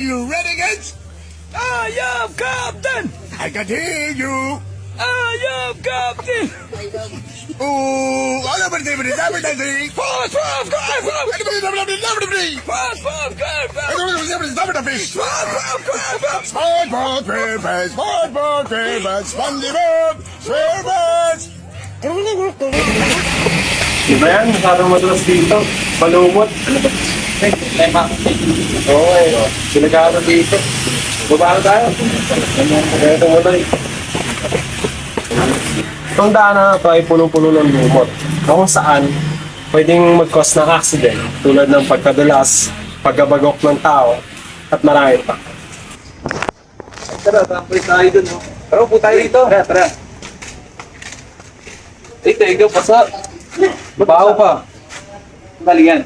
You ready, kids? I am Captain! I can hear you. I am Captain! Oh, I love it, David. Fast, fast, fast, Diba yan? Masyadong madulas dito. Malumot. Oo eh. Sinagano dito. Baba tayo. Ito mo tayo. Itong daanan na ito ay punong-puno ng lumot. Kung saan, pwedeng mag-cause ng accident tulad ng pagkadulas, pagkabagok ng tao, at marami pa. Tara, tampoy tayo dun, no? Tara, po tayo dito. Tara, tara. Ikaw, pasa. Baho pa. Bali yan.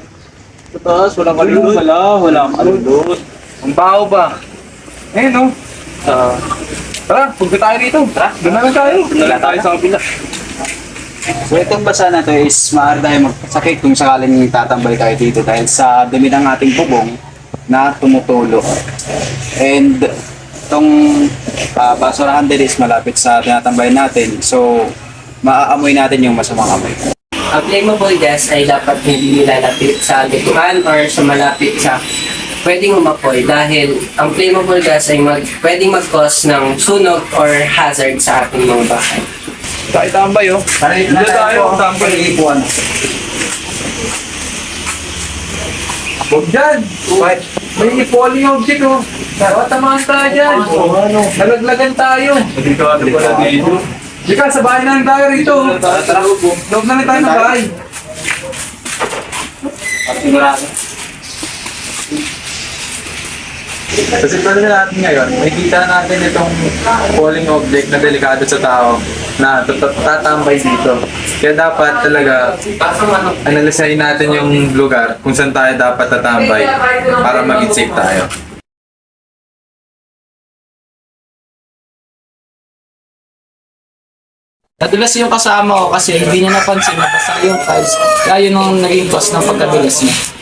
Sa taas, walang kalulot. Walang kalulot. Ang baho pa. Eh, no? Tara, punta tayo dito. Tara, doon na lang tayo. Wala tayo sa kapila. So itong basa na to is maaari tayo magkasakit kung sakaling tatambay tayo dito dahil sa dumi ng ating bubong na tumutulo. And itong basurahan din is malapit sa tinatambay natin. So maaamoy natin yung masamang amoy. Ang flammable gas ay dapat hindi nilalapit sa likuan or sa malapit sa pwedeng umapoy dahil ang flammable gas ay pwedeng mag-cause ng sunog or hazard sa ating mga bahay. Tayo tambay, oh. Dito tayo, tambay. Huwag dyan. May falling object, oh. Tamaan tayo dyan. Nalaglagan tayo. Dito, dito. Dika, sa bahay na lang tayo rito. Loob na lang tayo ng bahay. Sigurado. Sa sitwasyon natin ngayon, makikita natin itong falling object na delikado sa tao na tatambay dito. Kaya dapat talaga analisahin natin yung lugar kung saan tayo dapat tatambay para maging safe tayo. Nadulas yung kasama ko kasi hindi niya napansin na basa yung tiles. Kaya yun ang naging cause ng pagkadulas niya.